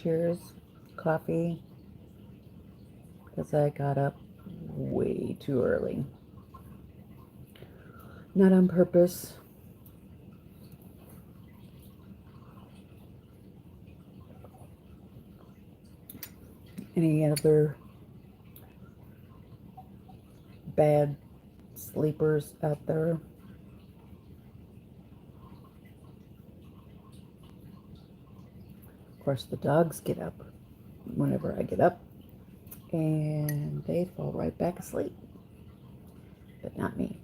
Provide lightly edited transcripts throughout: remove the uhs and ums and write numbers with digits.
Cheers. Coffee. Because I got up way too early. Not on purpose. Any other bad sleepers out there? Of course, the dogs get up whenever I get up, and they fall right back asleep. But not me.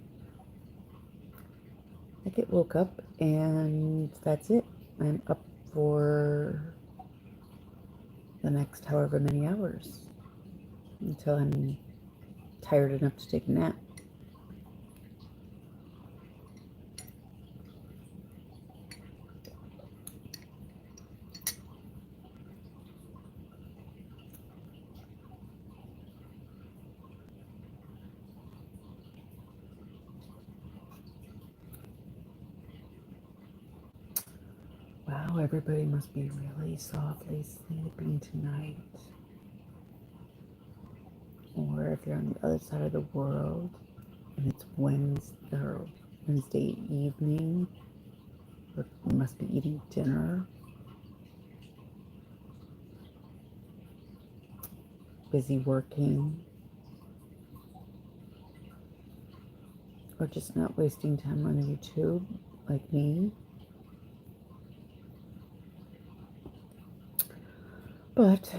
I get woke up, and that's it. I'm up for the next however many hours until I'm tired enough to take a nap. Wow, everybody must be really softly sleeping tonight. Or if you're on the other side of the world and it's Wednesday evening, or you must be eating dinner, busy working, or just not wasting time on YouTube like me. But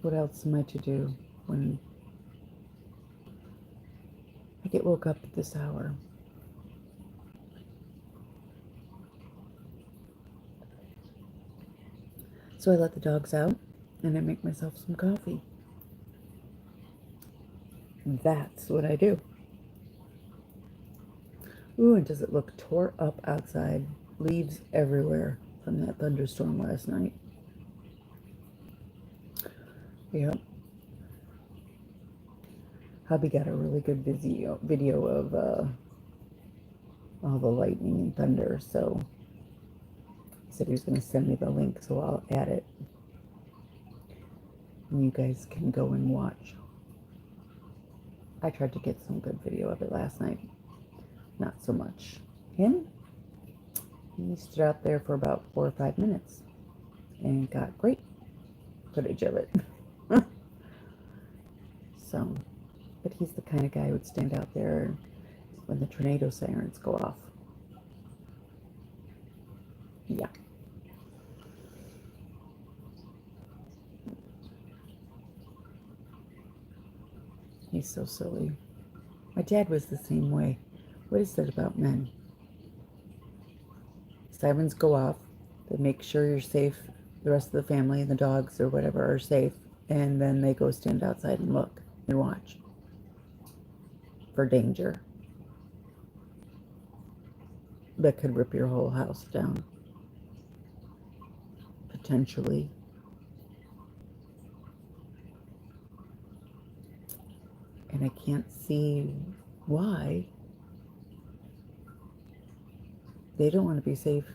what else am I to do when I get woke up at this hour? So I let the dogs out and I make myself some coffee. That's what I do. Ooh, and does it look tore up outside? Leaves everywhere from that thunderstorm last night. Yep. Hubby got a really good video of all the lightning and thunder, so he said he was going to send me the link, so I'll add it. And you guys can go and watch. I tried to get some good video of it last night. Not so much him. He stood out there for about 4 or 5 minutes and got great footage of it. So, but he's the kind of guy who would stand out there when the tornado sirens go off. Yeah. He's so silly. My dad was the same way. What is that about men? Sirens go off. They make sure you're safe. The rest of the family and the dogs or whatever are safe. And then they go stand outside and look and watch for danger that could rip your whole house down. Potentially. And I can't see why they don't want to be safe.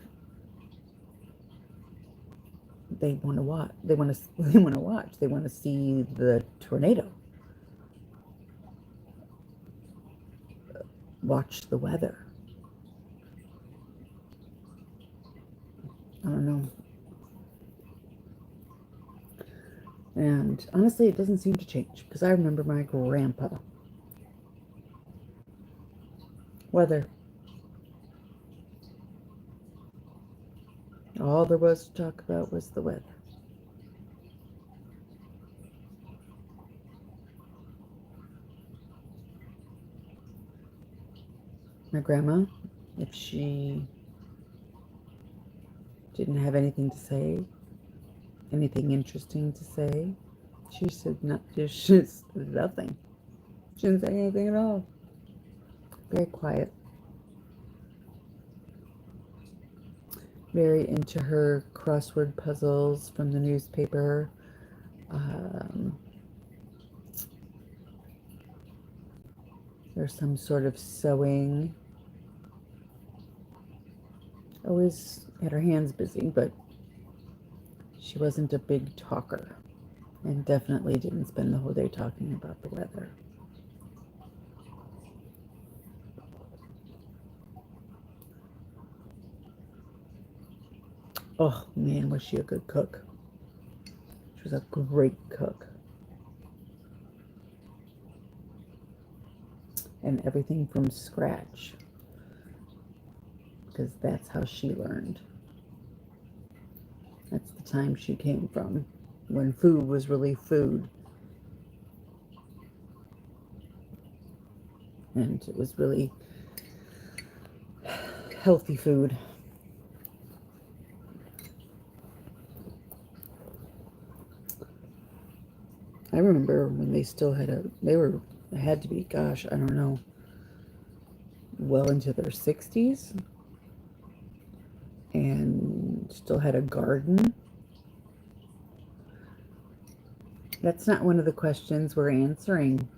They want to watch. They want to. They want to watch. They want to see the tornado. Watch the weather. I don't know. And honestly, it doesn't seem to change because I remember my grandpa. Weather. All there was to talk about was the weather. My grandma, if she didn't have anything to say, anything interesting to say, she said just nothing. She didn't say anything at all. Very quiet. Very into her crossword puzzles from the newspaper. There's some sort of sewing. always had her hands busy, but she wasn't a big talker, and definitely didn't spend the whole day talking about the weather. Oh man, was she a good cook. She was a great cook. And everything from scratch, because that's how she learned. That's the time she came from, when food was really food. And it was really healthy food. I remember when they still had had to be, gosh, I don't know, well into their 60s, and still had a garden. That's not one of the questions we're answering.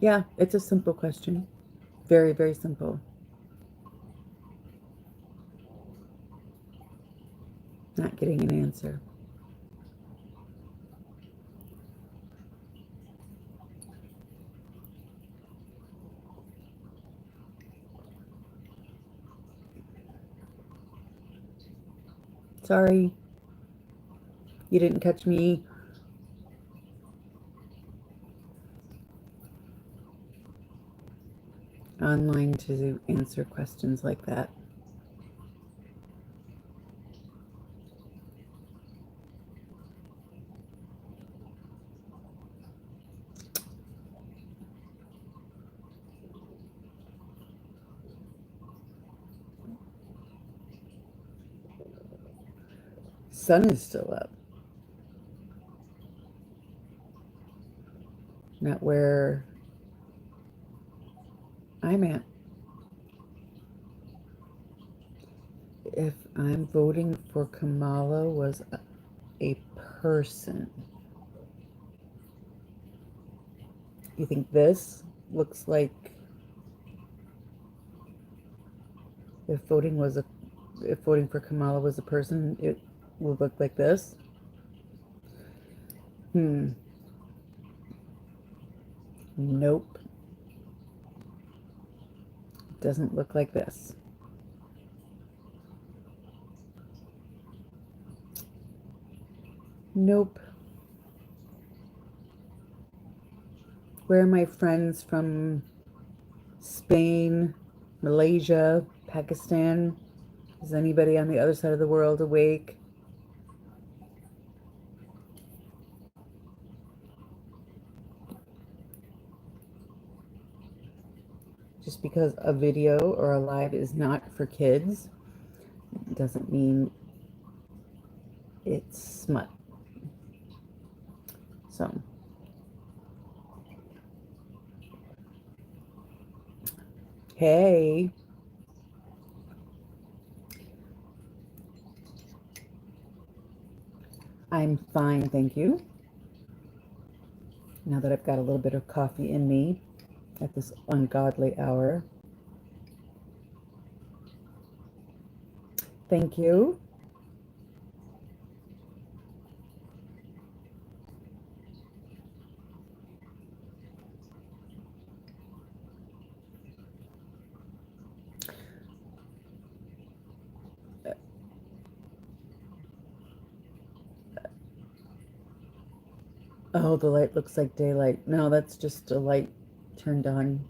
Yeah, it's a simple question. Very, very simple. Not getting an answer. Sorry, you didn't catch me online to answer questions like that. Sun is still up. Not where I'm at. If I'm voting for Kamala was a person, you think this looks like, if voting for Kamala was a person, it would look like this? Nope. It doesn't look like this. Nope. Where are my friends from Spain, Malaysia, Pakistan? Is anybody on the other side of the world awake? Just because a video or a live is not for kids doesn't mean it's smut. So, hey, I'm fine, thank you. Now that I've got a little bit of coffee in me at this ungodly hour. Thank you. Oh, the light looks like daylight. No, that's just a light turned on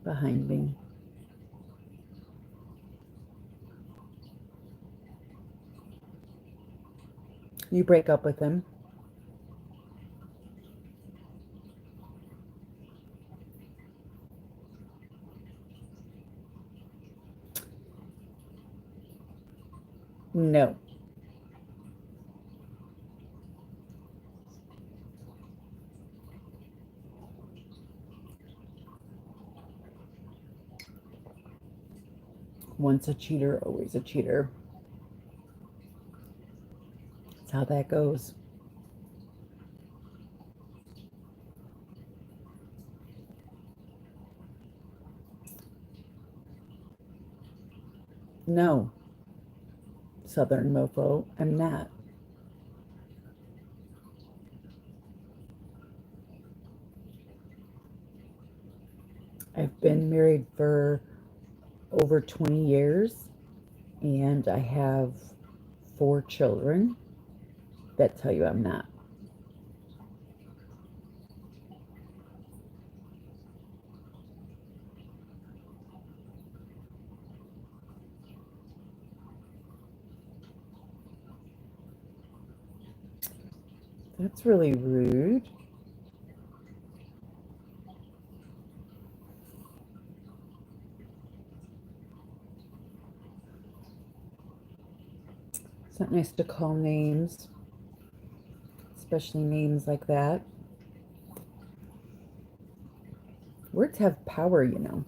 behind me. You break up with him. No. Once a cheater, always a cheater. That's how that goes. No, Southern mofo, I'm not. I've been married for over 20 years, and I have 4 children that tell you I'm not. That's really rude. It's not nice to call names, especially names like that. Words have power, you know.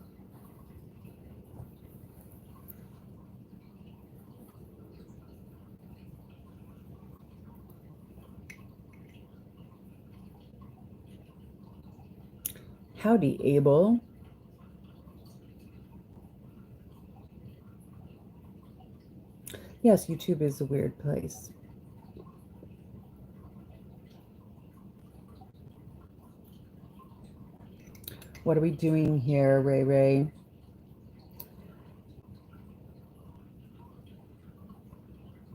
Howdy, Abel. Yes, YouTube is a weird place. What are we doing here, Ray Ray?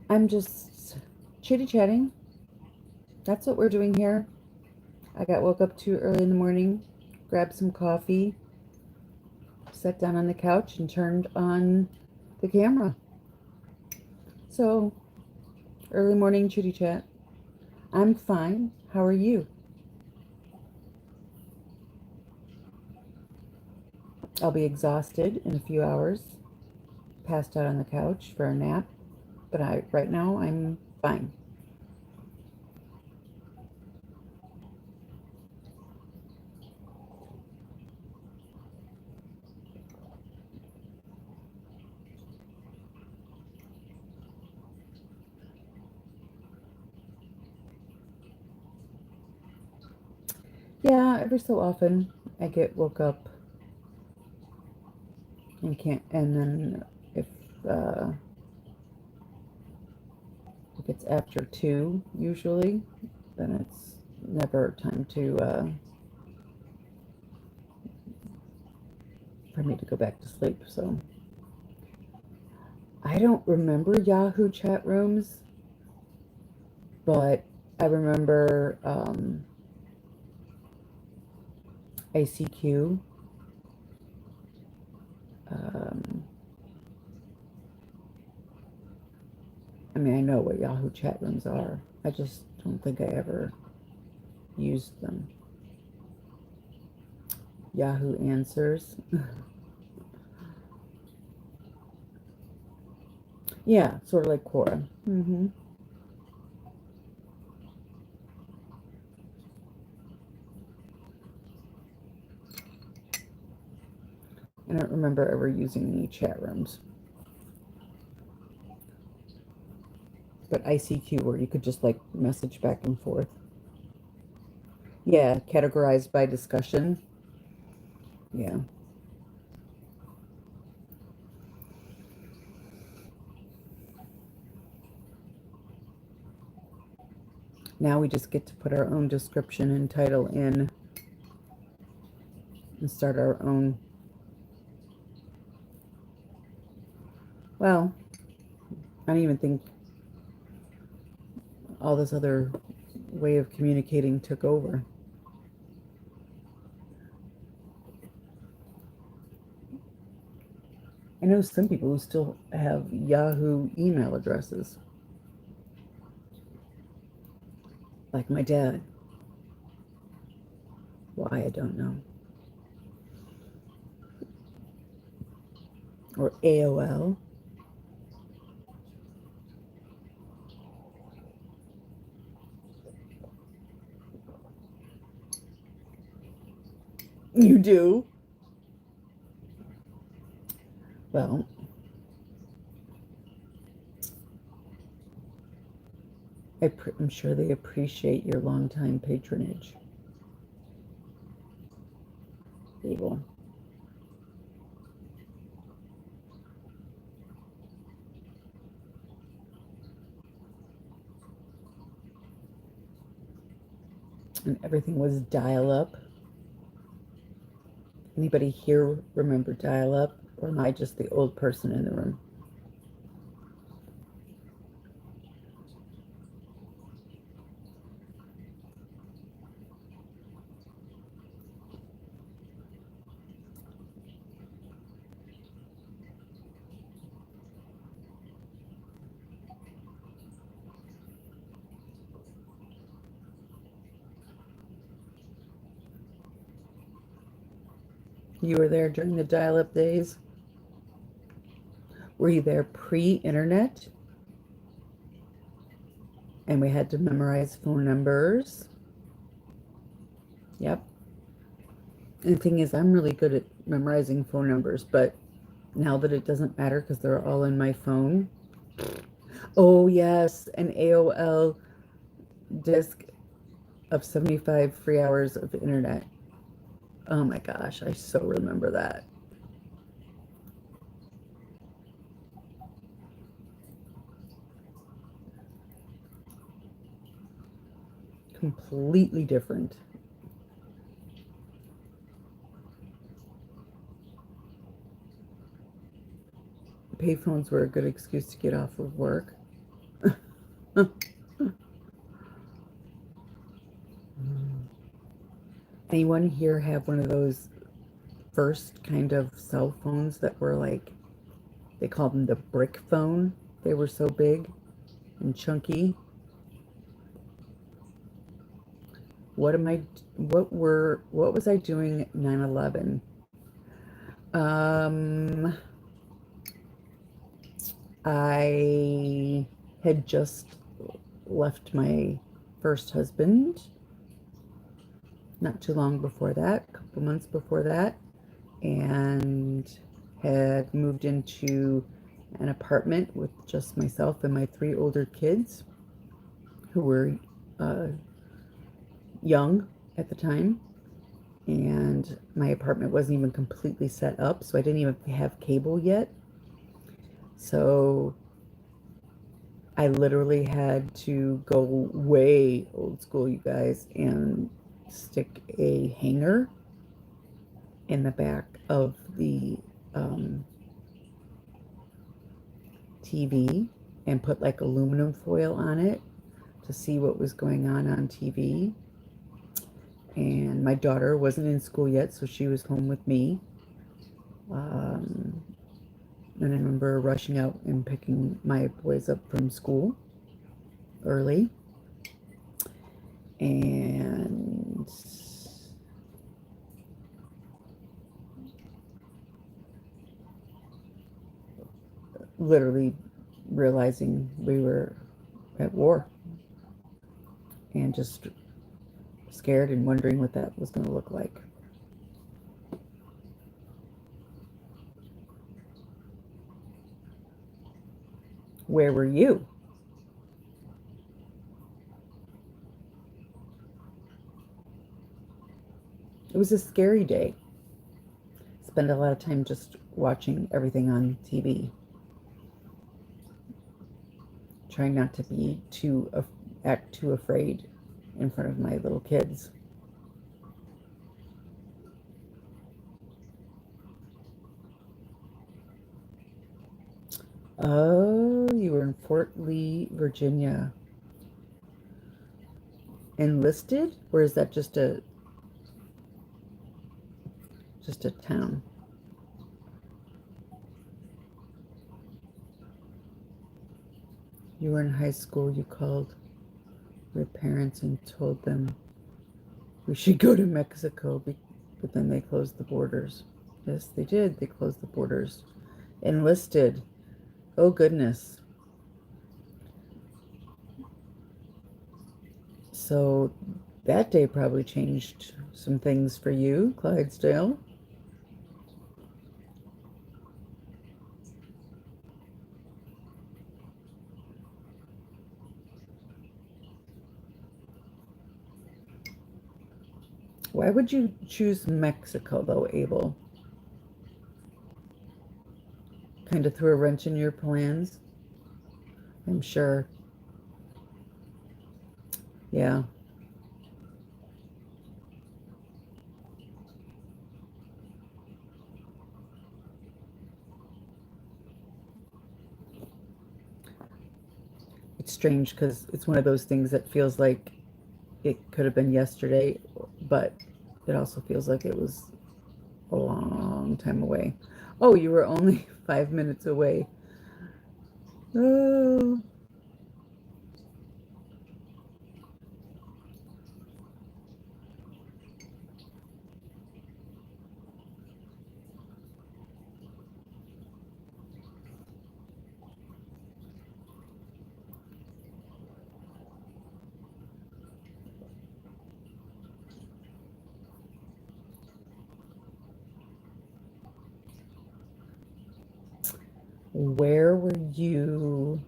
I'm just chitty-chatting. That's what we're doing here. I woke up too early in the morning, grabbed some coffee, sat down on the couch, and turned on the camera. So, early morning chitty-chat. I'm fine. How are you? I'll be exhausted in a few hours, passed out on the couch for a nap, but right now I'm fine. Yeah, every so often I get woke up and can't, and then uh, if it's after 2, usually, then it's never time for me to go back to sleep. So I don't remember Yahoo chat rooms, but I remember ICQ. I mean, I know what Yahoo chat rooms are. I just don't think I ever used them. Yahoo Answers. Yeah, sort of like Quora. I don't remember ever using any chat rooms. But ICQ, where you could just like message back and forth. Yeah, categorized by discussion. Yeah. Now we just get to put our own description and title in and start our own. Well, I don't even think all this other way of communicating took over. I know some people who still have Yahoo email addresses. Like my dad. Why, I don't know. Or AOL. You do? Well, I'm sure they appreciate your longtime patronage. They will. And everything was dial-up. Anybody here remember dial-up? Or am I just the old person in the room? You were there during the dial-up days? Were you there pre-internet? And we had to memorize phone numbers? Yep. And the thing is, I'm really good at memorizing phone numbers, but now that it doesn't matter because they're all in my phone. Oh, yes, an AOL disk of 75 free hours of internet. Oh my gosh, I so remember that. Completely different. Payphones were a good excuse to get off of work. Anyone here have one of those first kind of cell phones that were like, they called them the brick phone? They were so big and chunky. What was I doing at 9/11? I had just left my first husband not too long before that, a couple months before that, and had moved into an apartment with just myself and my 3 older kids who were young at the time. And my apartment wasn't even completely set up, so I didn't even have cable yet. So I literally had to go way old school, you guys, and stick a hanger in the back of the TV and put like aluminum foil on it to see what was going on TV. And my daughter wasn't in school yet, so she was home with me. And I remember rushing out and picking my boys up from school early. And literally realizing we were at war and just scared and wondering what that was going to look like. Where were you? It was a scary day. Spend a lot of time just watching everything on TV. Trying not to be act too afraid in front of my little kids. Oh, you were in Fort Lee, Virginia. Enlisted? Or is that just a town? You were in high school, you called your parents and told them we should go to Mexico, but then they closed the borders. Yes, they did. They closed the borders. Enlisted. Oh, goodness. So that day probably changed some things for you, Clydesdale. Why would you choose Mexico, though, Abel? Kind of threw a wrench in your plans, I'm sure. Yeah. It's strange because it's one of those things that feels like it could have been yesterday, but it also feels like it was a long time away. Oh, you were only 5 minutes away. Oh, where were you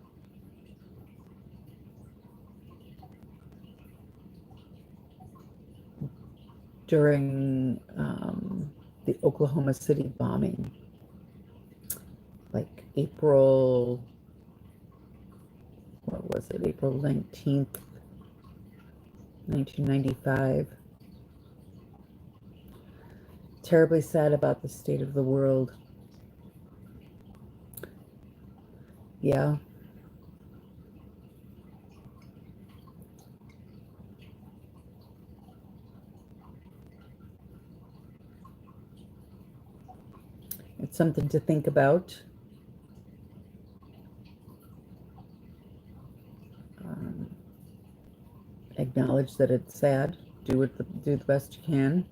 during the Oklahoma City bombing? Like April, what was it? April 19th, 1995. Terribly sad about the state of the world. Yeah. It's something to think about. Um, Acknowledge that it's sad. Do the best you can.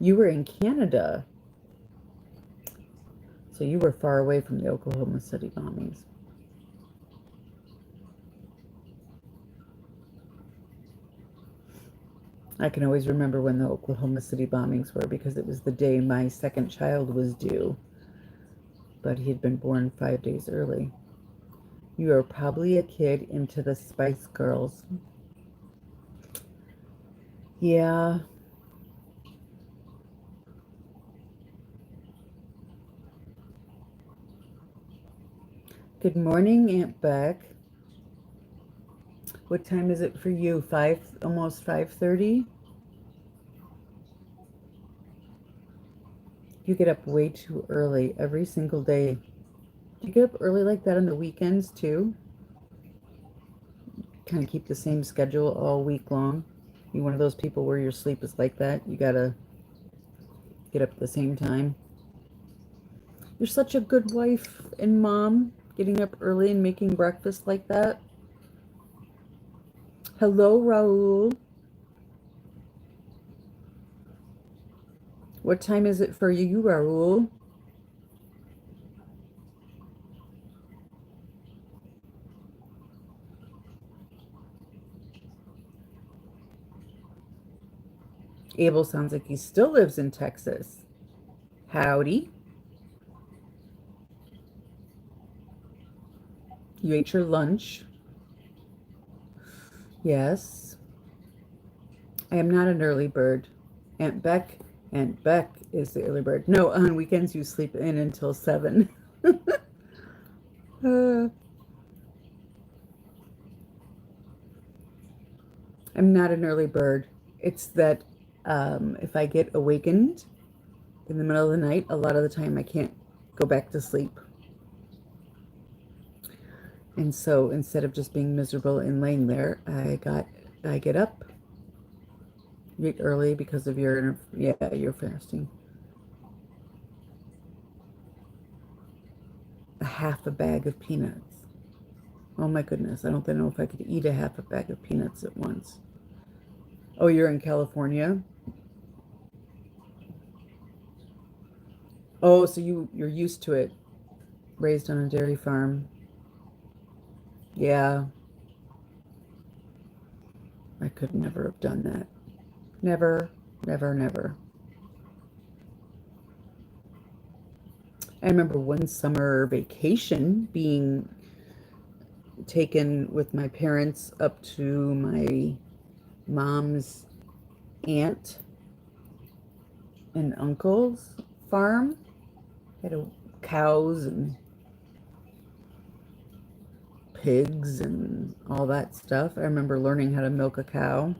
You were in Canada, so you were far away from the Oklahoma City bombings. I can always remember when the Oklahoma City bombings were because it was the day my second child was due, but he had been born 5 days early. You are probably a kid into the Spice Girls. Yeah. Good morning, Aunt Beck. What time is it for you? Almost 5:30? You get up way too early every single day. Do you get up early like that on the weekends too? Kind of keep the same schedule all week long? You one of those people where your sleep is like that? You gotta get up at the same time? You're such a good wife and mom, getting up early and making breakfast like that. Hello, Raul. What time is it for you, Raul? Abel sounds like he still lives in Texas. Howdy. You ate your lunch? Yes. I am not an early bird. Aunt Beck, Aunt Beck is the early bird. No, on weekends you sleep in until 7. uh, I'm not an early bird. It's that if I get awakened in the middle of the night, a lot of the time I can't go back to sleep. And so instead of just being miserable and laying there, I get up, eat early because of your fasting. A half a bag of peanuts. Oh my goodness, I don't know if I could eat a half a bag of peanuts at once. Oh, you're in California? Oh, so you're used to it. Raised on a dairy farm. Yeah, I could never have done that. Never, never, never. I remember one summer vacation being taken with my parents up to my mom's aunt an uncle's farm. Had cows and pigs and all that stuff. I remember learning how to milk a cow.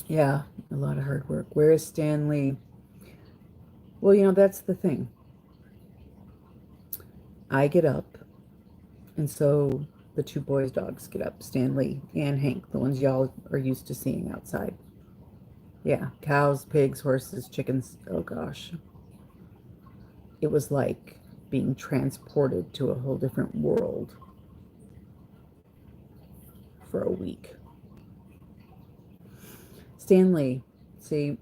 Yeah, a lot of hard work. Where is Stanley? Well, that's the thing. I get up, and so the two boys' dogs get up, Stanley and Hank, the ones y'all are used to seeing outside. Yeah, cows, pigs, horses, chickens. Oh gosh. It was like being transported to a whole different world for a week. Stanley, see,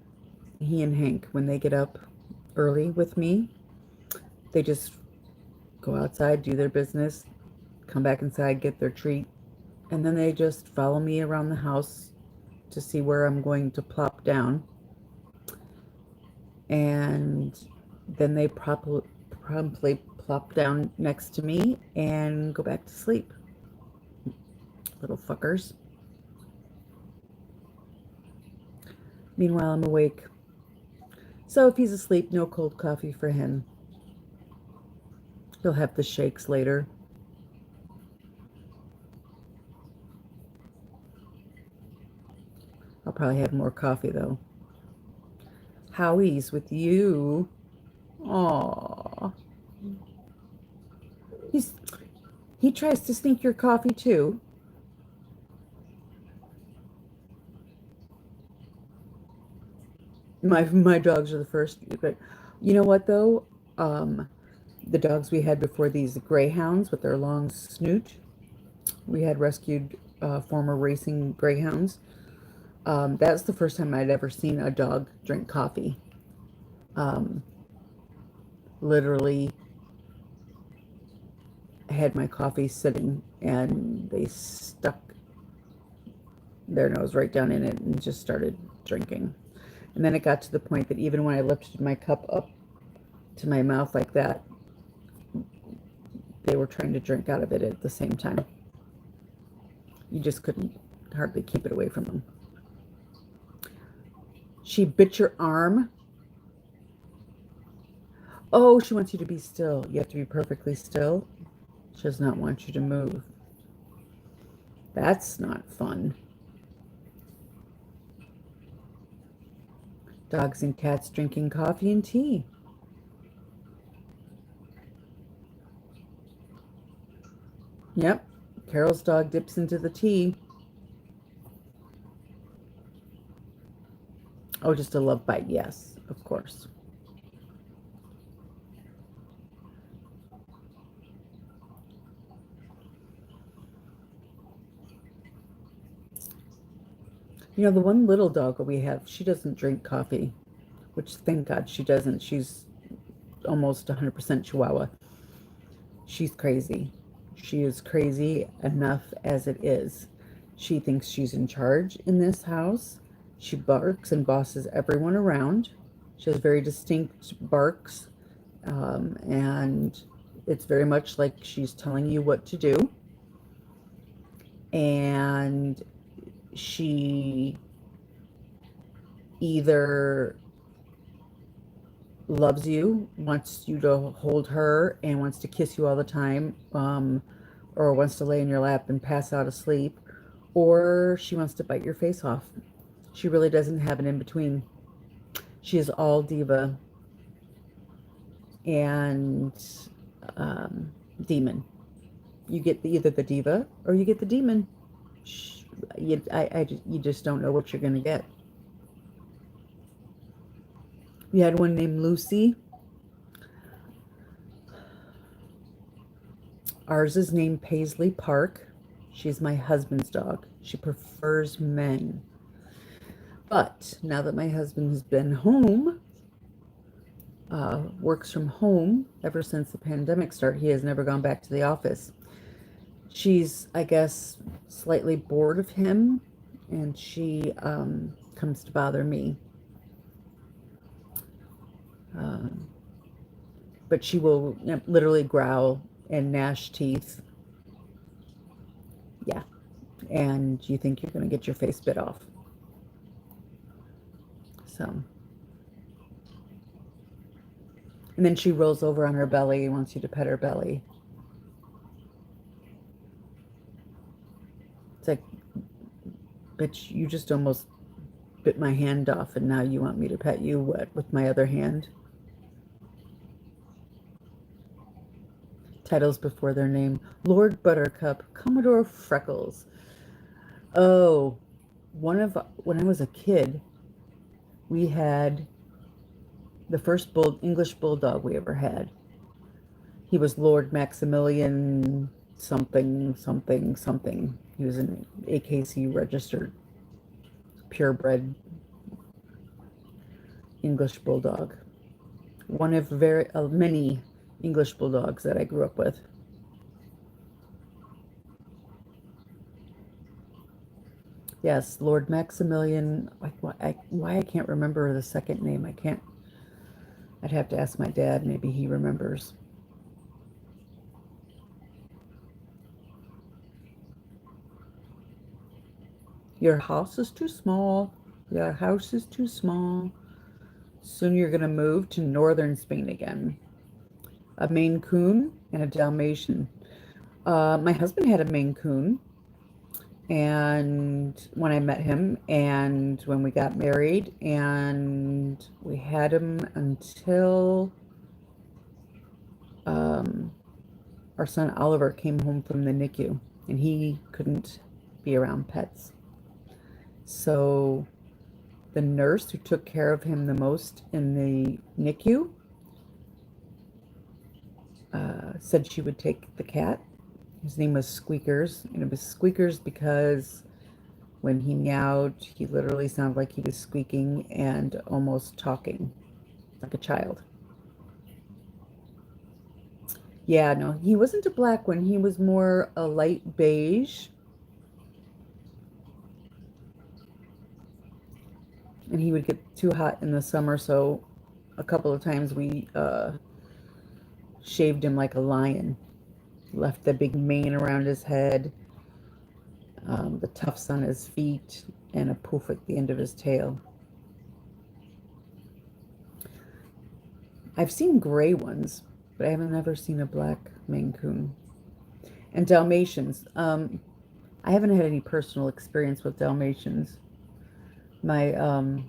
he and Hank, when they get up early with me, they just go outside, do their business, come back inside, get their treat, and then they just follow me around the house to see where I'm going to plop down. And then they promptly plop down next to me and go back to sleep. Little fuckers. Meanwhile, I'm awake. So if he's asleep, no cold coffee for him. He'll have the shakes later. I'll probably have more coffee, though. Howie's with you. Aww. He tries to sneak your coffee, too. My dogs are the first. But you know what, though? The dogs we had before, these greyhounds with their long snoot, we had rescued former racing greyhounds. That's the first time I'd ever seen a dog drink coffee. Literally had my coffee sitting and they stuck their nose right down in it and just started drinking. And then it got to the point that even when I lifted my cup up to my mouth like that, they were trying to drink out of it at the same time. You just couldn't hardly keep it away from them. She bit your arm. Oh, she wants you to be still. You have to be perfectly still. She does not want you to move. That's not fun. Dogs and cats drinking coffee and tea. Yep. Carol's dog dips into the tea. Oh, just a love bite. Yes, of course. The one little dog that we have, she doesn't drink coffee, which thank God she doesn't. She's almost 100% Chihuahua. She's crazy. She is crazy enough as it is. She thinks she's in charge in this house. She barks and bosses everyone around. She has very distinct barks, and it's very much like she's telling you what to do. And she either loves you, wants you to hold her, and wants to kiss you all the time, or wants to lay in your lap and pass out asleep, or she wants to bite your face off. She really doesn't have an in-between. She is all diva and demon. You get either the diva or you get the demon. You just don't know what you're going to get. We had one named Lucy. Ours is named Paisley Park. She's my husband's dog. She prefers men. But now that my husband has been home, works from home ever since the pandemic started, he has never gone back to the office. She's, I guess, slightly bored of him and she comes to bother me. But she will literally growl and gnash teeth. Yeah. And you think you're going to get your face bit off. So. And then she rolls over on her belly and wants you to pet her belly. It's like, bitch, you just almost bit my hand off, and now you want me to pet you, what, with my other hand? Titles before their name. Lord Buttercup, Commodore Freckles. Oh, when I was a kid, we had the first English bulldog we ever had. He was Lord Maximilian something, something, something. He was an AKC registered purebred English bulldog. One of many English bulldogs that I grew up with. Yes, Lord Maximilian. Why I can't remember the second name. I can't. I'd have to ask my dad. Maybe he remembers. Your house is too small. Your house is too small. Soon you're going to move to northern Spain again. A Maine Coon and a Dalmatian. My husband had a Maine Coon, and when I met him, and when we got married, and we had him until our son Oliver came home from the NICU, and he couldn't be around pets. So the nurse who took care of him the most in the NICU said she would take the cat. His name was Squeakers, and it was Squeakers because when he meowed, he literally sounded like he was squeaking and almost talking like a child. Yeah, no, he wasn't a black one. He was more a light beige. And he would get too hot in the summer, so a couple of times we shaved him like a lion. Left the big mane around his head, the tufts on his feet, and a poof at the end of his tail. I've seen gray ones, but I haven't ever seen a black Maine Coon. And Dalmatians. I haven't had any personal experience with Dalmatians. My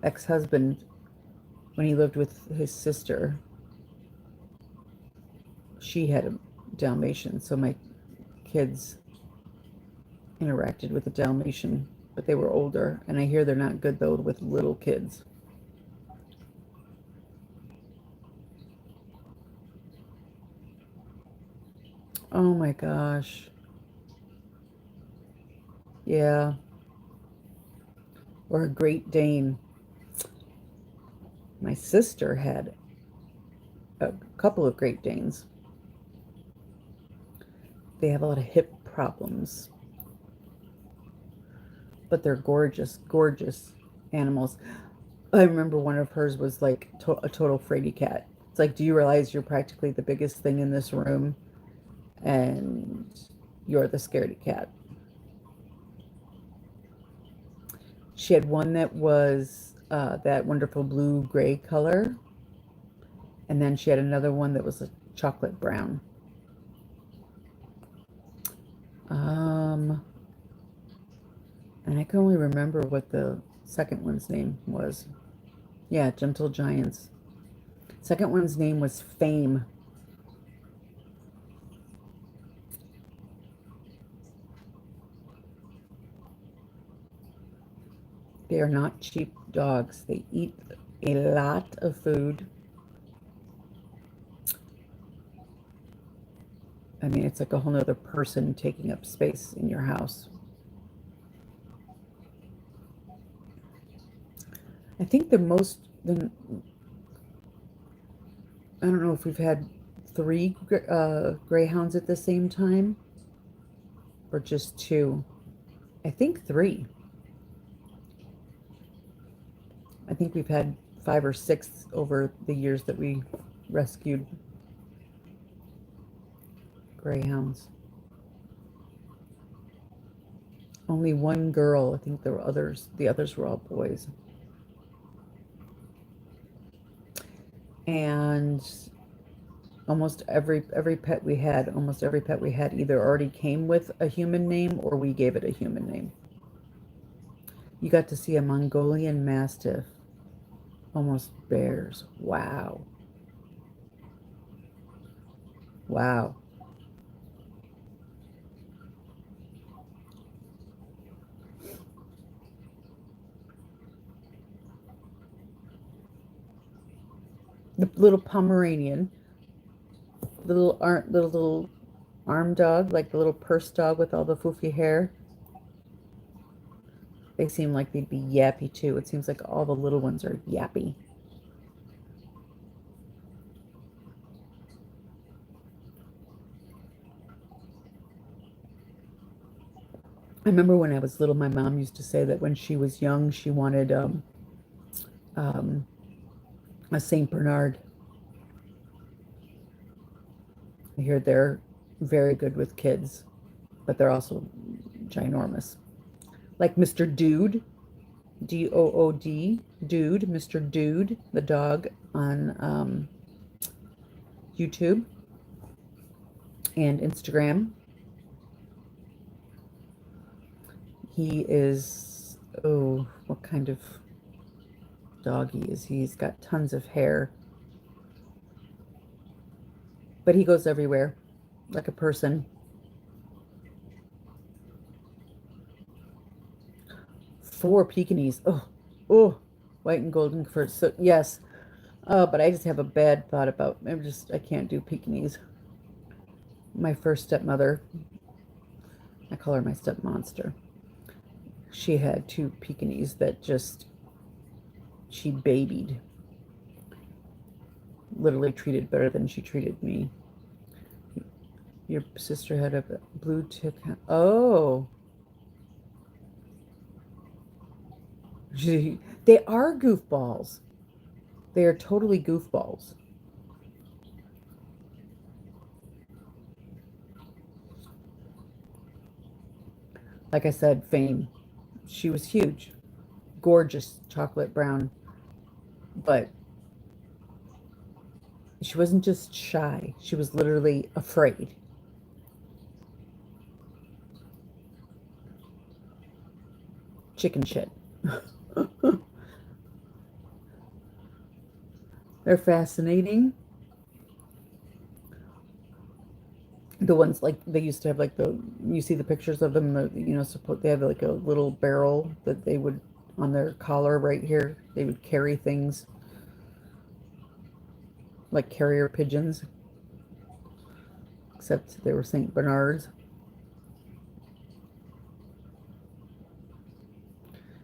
ex-husband, when he lived with his sister, she had a Dalmatian, so my kids interacted with the Dalmatian, but they were older, and I hear they're not good though with little kids. Oh my gosh. Yeah. Or a Great Dane. My sister had a couple of Great Danes. They have a lot of hip problems, but they're gorgeous, gorgeous animals. I remember one of hers was like a total fraidy cat. It's like, do you realize you're practically the biggest thing in this room, and you're the scaredy cat? She had one that was that wonderful blue-gray color, and then she had another one that was a chocolate brown. And I can only remember what the second one's name was. Yeah, Gentle Giants. Second one's name was Fame. They are not cheap dogs. They eat a lot of food. I mean, it's like a whole other person taking up space in your house. I think I don't know if we've had 3 greyhounds at the same time or just 2. I think 3. I think we've had 5 or 6 over the years that we rescued greyhounds. Only one girl. I think there were others. The others were all boys. And almost every pet we had, either already came with a human name or we gave it a human name. You got to see a Mongolian Mastiff. Almost bears. Wow. Wow. The little Pomeranian, little arm dog, like the little purse dog with all the foofy hair. They seem like they'd be yappy too. It seems like all the little ones are yappy. I remember when I was little, my mom used to say that when she was young, she wanted um, a Saint Bernard. I hear they're very good with kids, but they're also ginormous. Like Mr. Dude, Dood, Dude, Mr. Dude, the dog on YouTube and Instagram. He is, oh, what kind of dog he is. He's got tons of hair. But he goes everywhere, like a person. 4 Pekingese. Oh, oh, white and golden fur. So, yes. But I just have a bad thought about, I can't do Pekingese. My first stepmother, I call her my step monster. She had 2 Pekingese that she babied. Literally treated better than she treated me. Your sister had a blue tick. Oh. They are goofballs. They are totally goofballs. Like I said, Fame. She was huge. Gorgeous chocolate brown. But she wasn't just shy. She was literally afraid. Chicken shit. They're fascinating. The ones like they used to have like you see the pictures of them, they have like a little barrel that they would on their collar right here. They would carry things like carrier pigeons, except they were St. Bernards.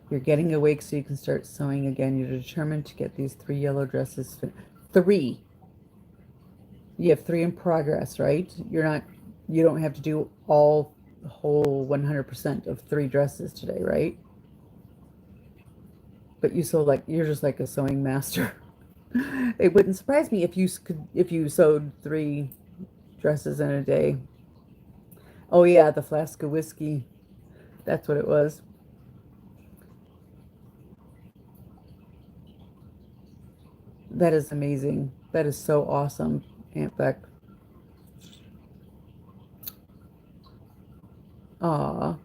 You're getting awake so you can start sewing again. You're determined to get these 3 yellow dresses. 3. You have 3 in progress, right? You don't have to do the whole 100% of 3 dresses today, right? But you're just like a sewing master. It wouldn't surprise me if you sewed 3 dresses in a day. Oh yeah, the flask of whiskey. That's what it was. That is amazing. That is so awesome, Aunt Beck. Aw.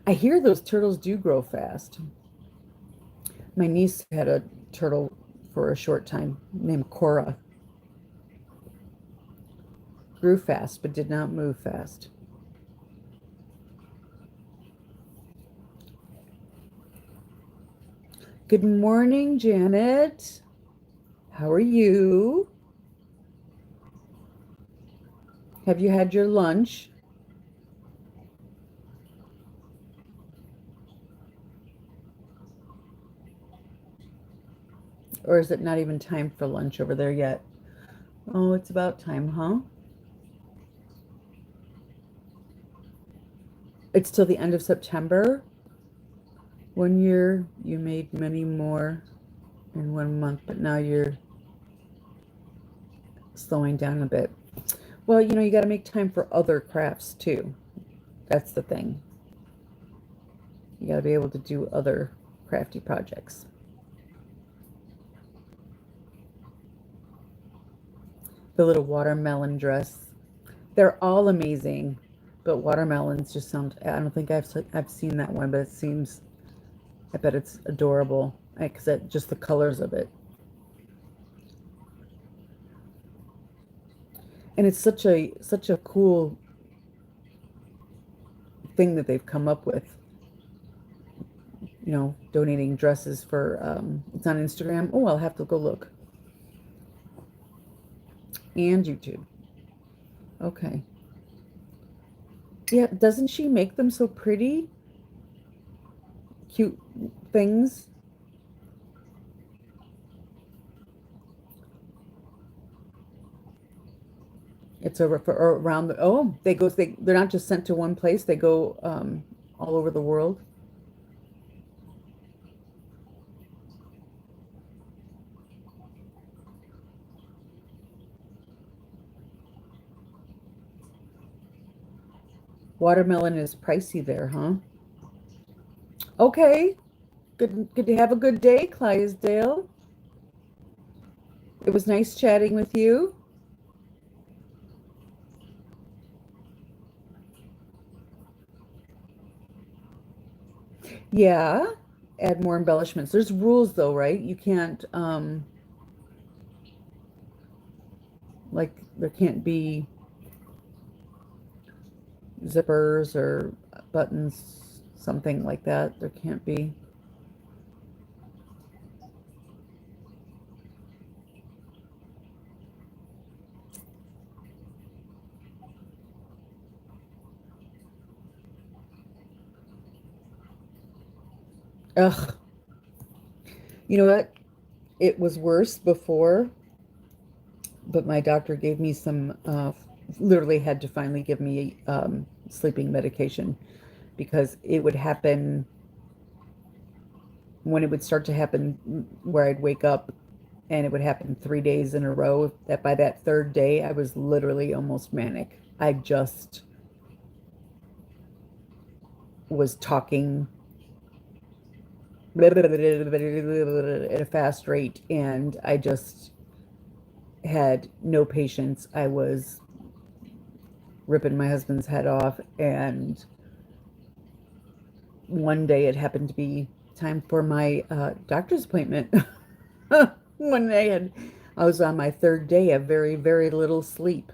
I hear those turtles do grow fast. My niece had a turtle for a short time named Cora. Grew fast, but did not move fast. Good morning, Janet. How are you? Have you had your lunch? Or is it not even time for lunch over there yet? Oh, it's about time, huh? It's till the end of September. 1 year, you made many more in 1 month, but now you're slowing down a bit. Well, you got to make time for other crafts too. That's the thing. You got to be able to do other crafty projects. The little watermelon dress. They're all amazing, but watermelons just sound, I don't think I've seen that one, but it seems, I bet it's adorable. Because just the colors of it. And it's such a cool thing that they've come up with. Donating dresses for, it's on Instagram. Oh, I'll have to go look. And YouTube. Okay. Yeah, doesn't she make them so pretty? Cute things. It's over for or around the, oh, they're not just sent to one place, they go all over the world. Watermelon is pricey there, huh? Okay. Good to have a good day, Clydesdale. It was nice chatting with you. Yeah, add more embellishments. There's rules though, right? You can't like there can't be zippers or buttons, something like that. There can't be. Ugh. You know what? It was worse before, but my doctor gave me some, literally had to finally give me sleeping medication because it would happen when it would start to happen where I'd wake up and it would happen 3 days in a row. That by that third day, I was literally almost manic. I just was talking at a fast rate and I just had no patience. I was ripping my husband's head off, and one day it happened to be time for my doctor's appointment. One day, I was on my third day of very, very little sleep,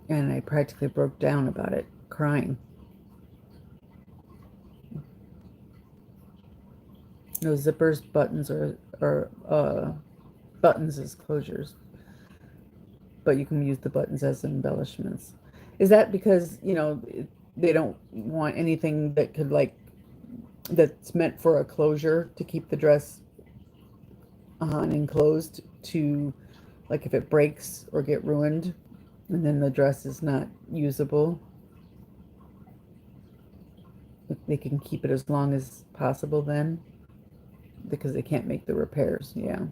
and I practically broke down about it, crying. No zippers, buttons, or buttons as closures, but you can use the buttons as embellishments. Is that because, they don't want anything that could that's meant for a closure to keep the dress on and closed to, like, if it breaks or get ruined and then the dress is not usable, they can keep it as long as possible then because they can't make the repairs. Yeah.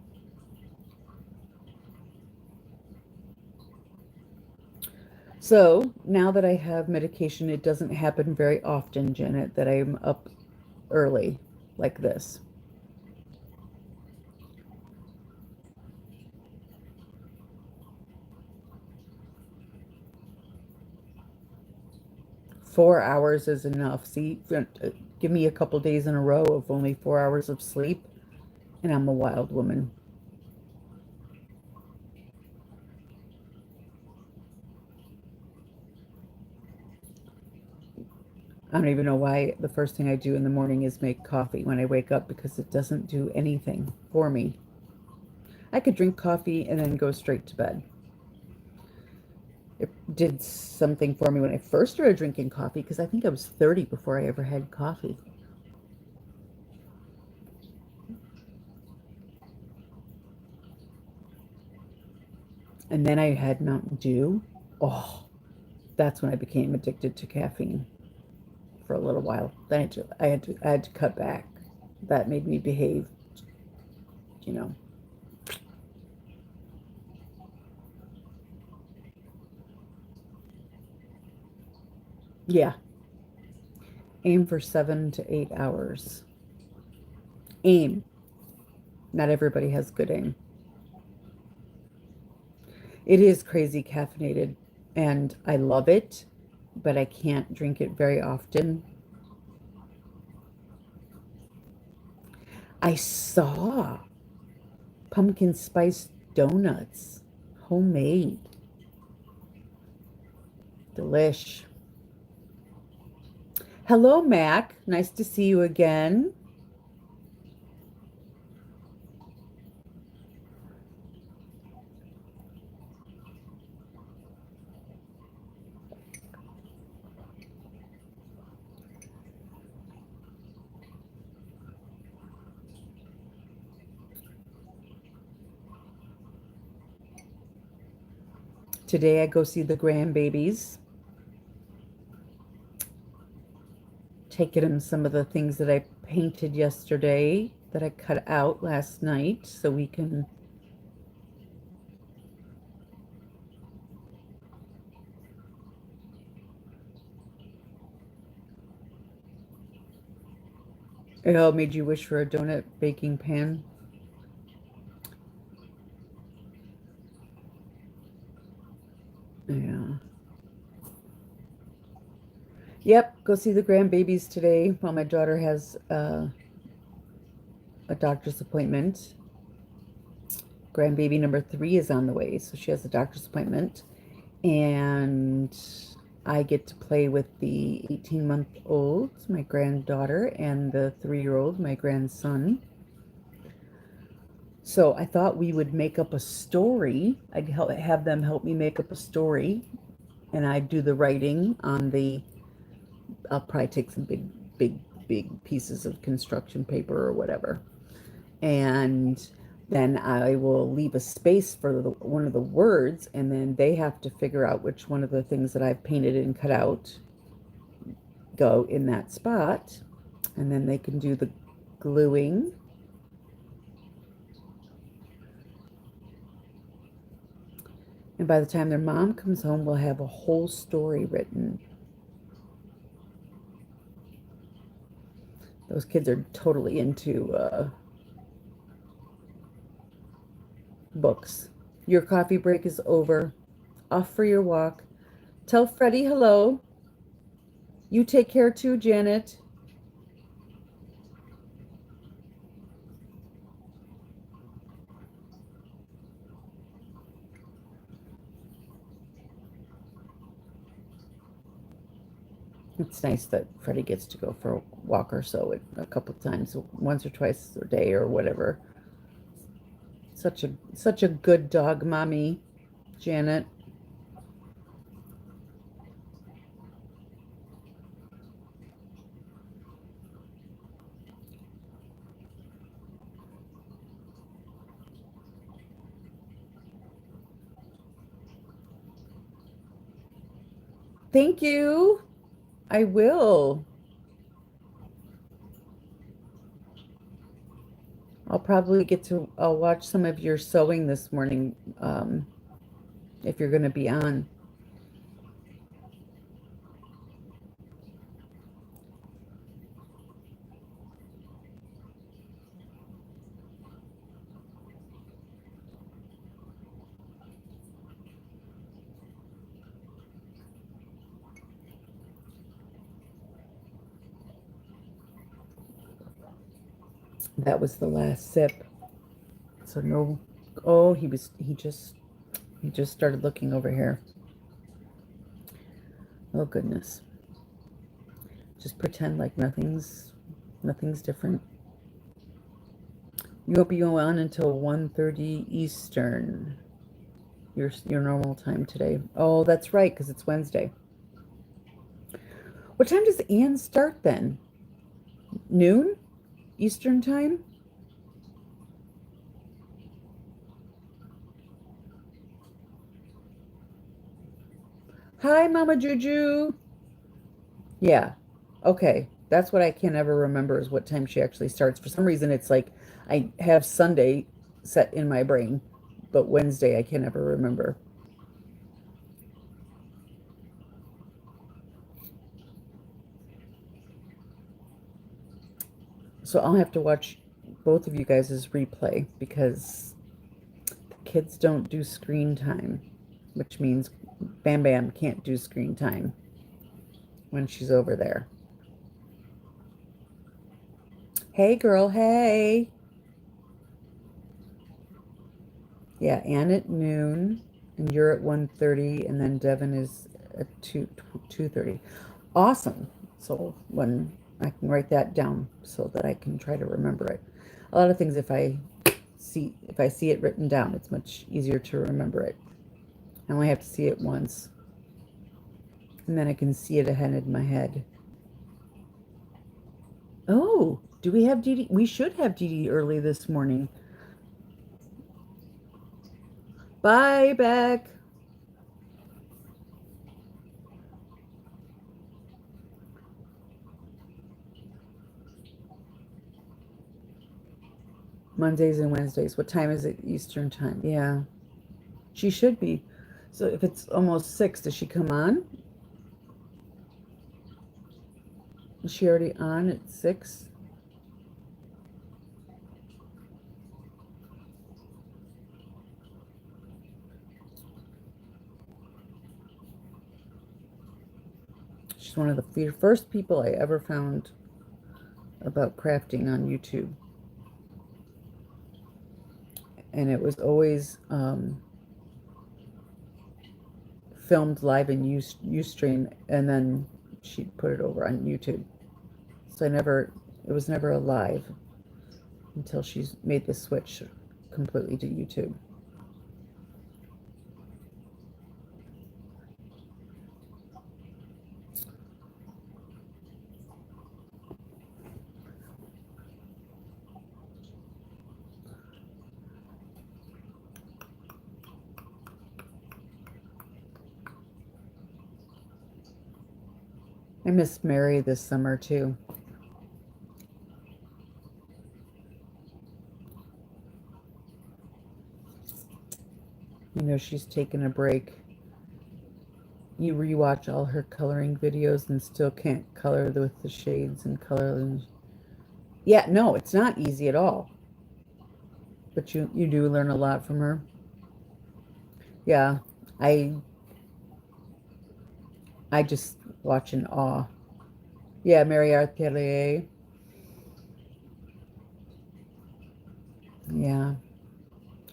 So now that I have medication, it doesn't happen very often, Janet, that I'm up early like this. Four hours is enough. See, give me a couple days in a row of only 4 hours of sleep, and I'm a wild woman. I don't even know why the first thing I do in the morning is make coffee when I wake up because it doesn't do anything for me. I could drink coffee and then go straight to bed. It did something for me when I first started drinking coffee because I think I was 30 before I ever had coffee. And then I had Mountain Dew. Oh, that's when I became addicted to caffeine for a little while. Then I had to cut back. That made me behave, you know. Yeah, aim for 7 to 8 hours. Aim. Not everybody has good aim. It is crazy caffeinated, and I love it, but I can't drink it very often. I saw pumpkin spice donuts, homemade. Delish. Hello, Mac. Nice to see you again. Today I go see the grandbabies, taking them some of the things that I painted yesterday that I cut out last night so we can. Oh, made you wish for a donut baking pan? Yeah. Yep, go see the grandbabies today while my daughter has a doctor's appointment. Grandbaby number 3 is on the way, so she has a doctor's appointment. And I get to play with the 18-month-old, my granddaughter, and the 3-year-old, my grandson. So I thought we would make up a story. I'd have them help me make up a story, and I'd do the writing on the. I'll probably take some big pieces of construction paper or whatever, and then I will leave a space for one of the words, and then they have to figure out which one of the things that I've painted and cut out go in that spot, and then they can do the gluing. And by the time their mom comes home, we'll have a whole story written. Those kids are totally into books. Your coffee break is over. Off for your walk. Tell Freddie hello. You take care too, Janet. It's nice that Freddie gets to go for a walk or so a couple times, once or twice a day or whatever. Such a good dog, mommy, Janet. Thank you. I will. I'll watch some of your sewing this morning, if you're going to be on. That was the last sip. So no, oh, he just started looking over here. Oh goodness. Just pretend like nothing's different. You won't be going on until 1:30 Eastern. Your normal time today. Oh, that's right, because it's Wednesday. What time does Anne start then? Noon? Eastern time? Hi, Mama Juju. Yeah. Okay. That's what I can never remember is what time she actually starts. For some reason, it's like I have Sunday set in my brain, but Wednesday I can never remember. So I'll have to watch both of you guys' replay because kids don't do screen time, which means Bam Bam can't do screen time when she's over there. Hey, girl. Hey. Yeah, Ann at noon, and you're at 1:30, and then Devin is at 2:30. Awesome. So when I can write that down so that I can try to remember it. A lot of things if I see it written down, it's much easier to remember it. I only have to see it once, and then I can see it ahead in my head. Oh, do we have Dee Dee? We should have Dee Dee early this morning. Bye, Beck. Mondays and Wednesdays. What time is it Eastern time? Yeah, she should be. So if it's almost 6, does she come on? Is she already on at 6? She's one of the first people I ever found about crafting on YouTube. And it was always filmed live in Ustream, and then she'd put it over on YouTube. So it was never a live until she's made the switch completely to YouTube. I missed Mary this summer too. You know, she's taken a break. You rewatch all her coloring videos and still can't color with the shades and color. Yeah, no, it's not easy at all. But you do learn a lot from her. Yeah, I I just watch in awe. Yeah, Mary Arthelier. Yeah,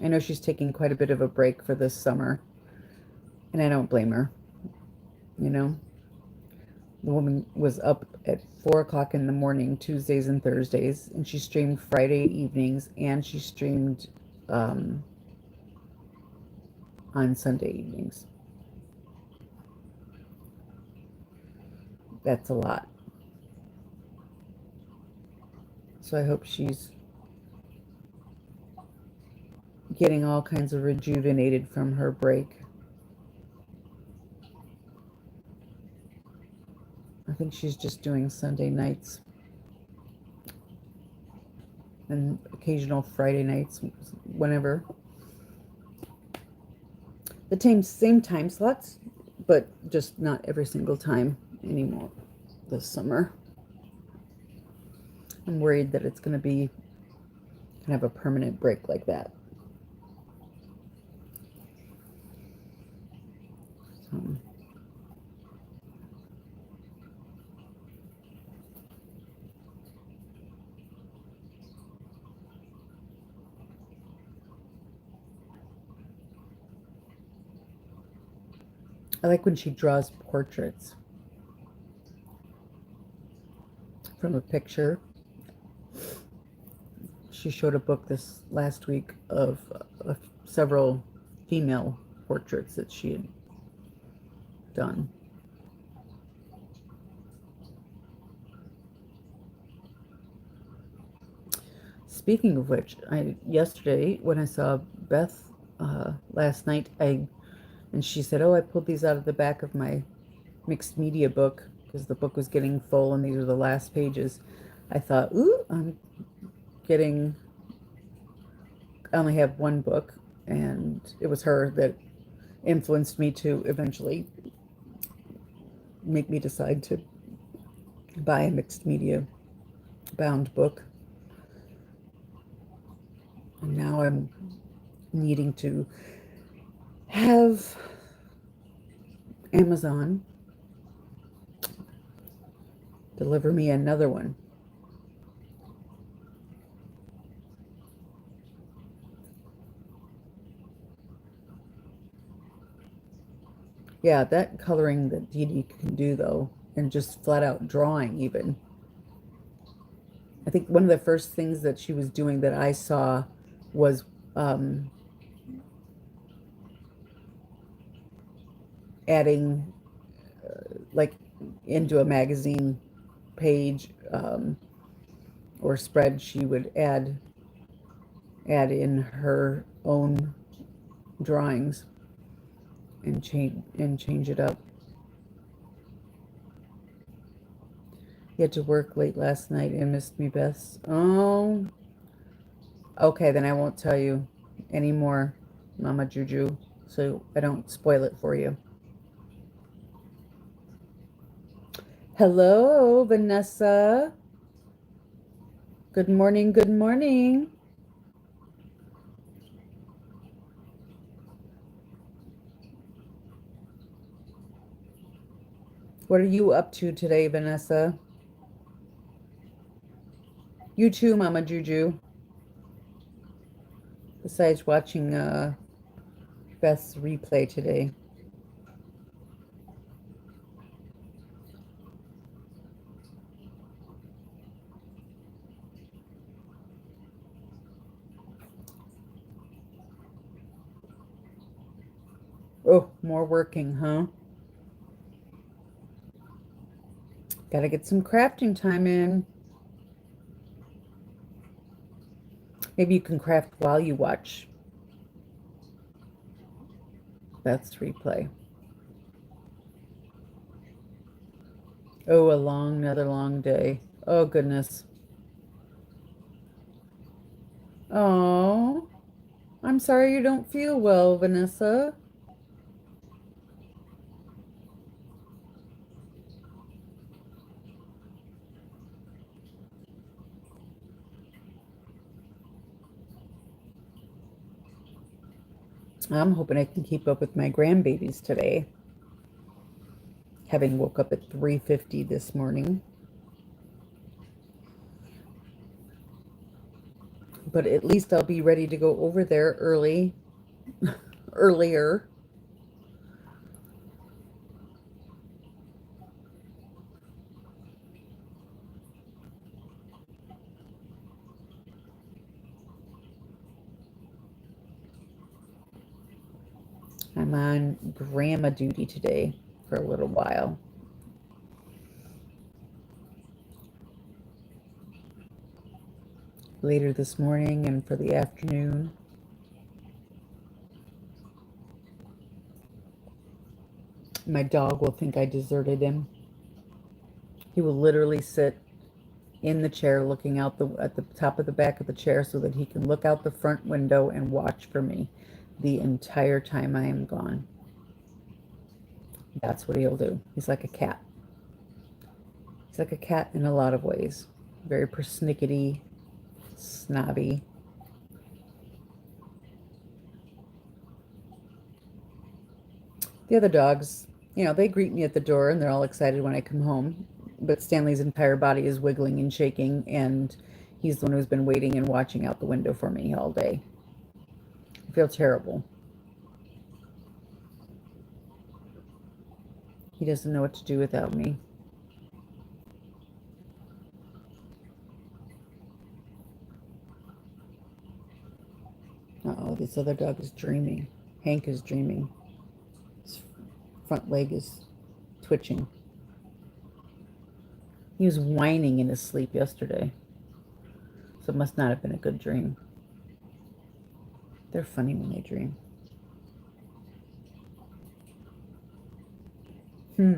I know she's taking quite a bit of a break for this summer, and I don't blame her. You know, the woman was up at 4 o'clock in the morning, Tuesdays and Thursdays, and she streamed Friday evenings, and she streamed um, on Sunday evenings. That's a lot. So I hope she's getting all kinds of rejuvenated from her break. I think she's just doing Sunday nights and occasional Friday nights, whenever. The same time slots, but just not every single time anymore this summer. I'm worried that it's going to be kind of a permanent break like that. So, I like when she draws portraits from a picture. She showed a book this last week of several female portraits that she had done. Speaking of which, yesterday when I saw Beth last night, I And she said, oh, I pulled these out of the back of my mixed media book because the book was getting full and these were the last pages. I thought, ooh, I only have one book, and it was her that influenced me to eventually make me decide to buy a mixed media bound book. And now I'm needing to have Amazon deliver me another one. Yeah, that coloring that Dee Dee can do, though, and just flat out drawing even. I think one of the first things that she was doing that I saw was adding, like, into a magazine page or spread, she would add in her own drawings and change it up. You had to work late last night and missed me, Bess. Oh, okay, then I won't tell you anymore, Mama Juju, so I don't spoil it for you. Hello, Vanessa. Good morning, good morning. What are you up to today, Vanessa? You too, Mama Juju. Besides watching Beth's replay today. Oh, more working, huh? Gotta get some crafting time in. Maybe you can craft while you watch Beth's replay. Oh, another long day. Oh, goodness. Oh, I'm sorry you don't feel well, Vanessa. I'm hoping I can keep up with my grandbabies today, having woke up at 3:50 this morning. But at least I'll be ready to go over there earlier. I'm on grandma duty today for a little while. Later this morning and for the afternoon. My dog will think I deserted him. He will literally sit in the chair looking out at the top of the back of the chair so that he can look out the front window and watch for me the entire time I am gone. That's what he'll do. He's like a cat. He's like a cat in a lot of ways. Very persnickety, snobby. The other dogs, they greet me at the door and they're all excited when I come home. But Stanley's entire body is wiggling and shaking, and he's the one who's been waiting and watching out the window for me all day. I feel terrible. He doesn't know what to do without me. Uh-oh, this other dog is dreaming. Hank is dreaming. His front leg is twitching. He was whining in his sleep yesterday, so it must not have been a good dream. They're funny when they dream. Hmm.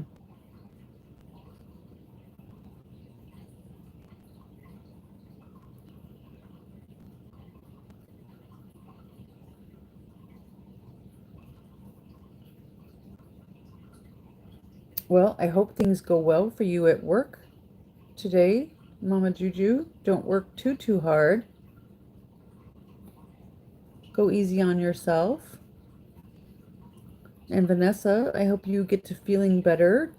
Well, I hope things go well for you at work today, Mama Juju. Don't work too hard. Go easy on yourself. And Vanessa, I hope you get to feeling better.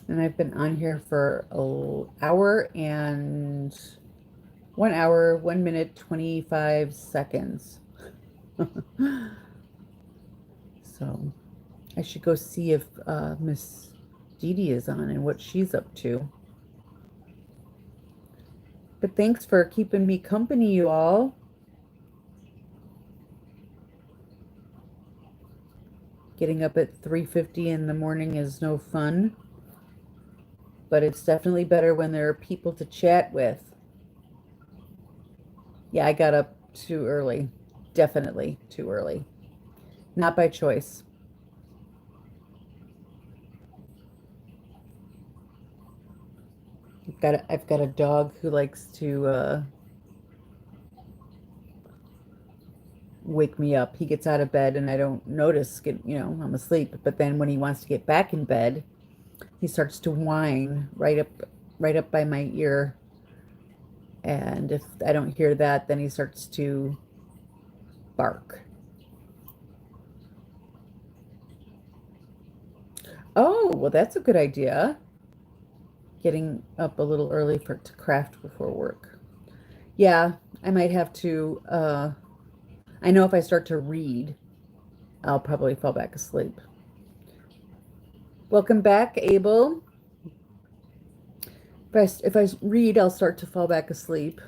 And I've been on here for an hour and 1 hour, 1 minute, 25 seconds. So I should go see if Miss Dee Dee is on and what she's up to. But thanks for keeping me company, you all. Getting up at 3:50 in the morning is no fun, but it's definitely better when there are people to chat with. Yeah, I got up too early. Definitely too early. Not by choice. I've got a dog who likes to wake me up. He gets out of bed and I don't notice I'm asleep. But then when he wants to get back in bed, he starts to whine right up by my ear. And if I don't hear that, then he starts to bark. Oh, well, that's a good idea. Getting up a little early to craft before work. Yeah, I might have to I know if I start to read, I'll probably fall back asleep. Welcome back, Abel. If I read, I'll start to fall back asleep.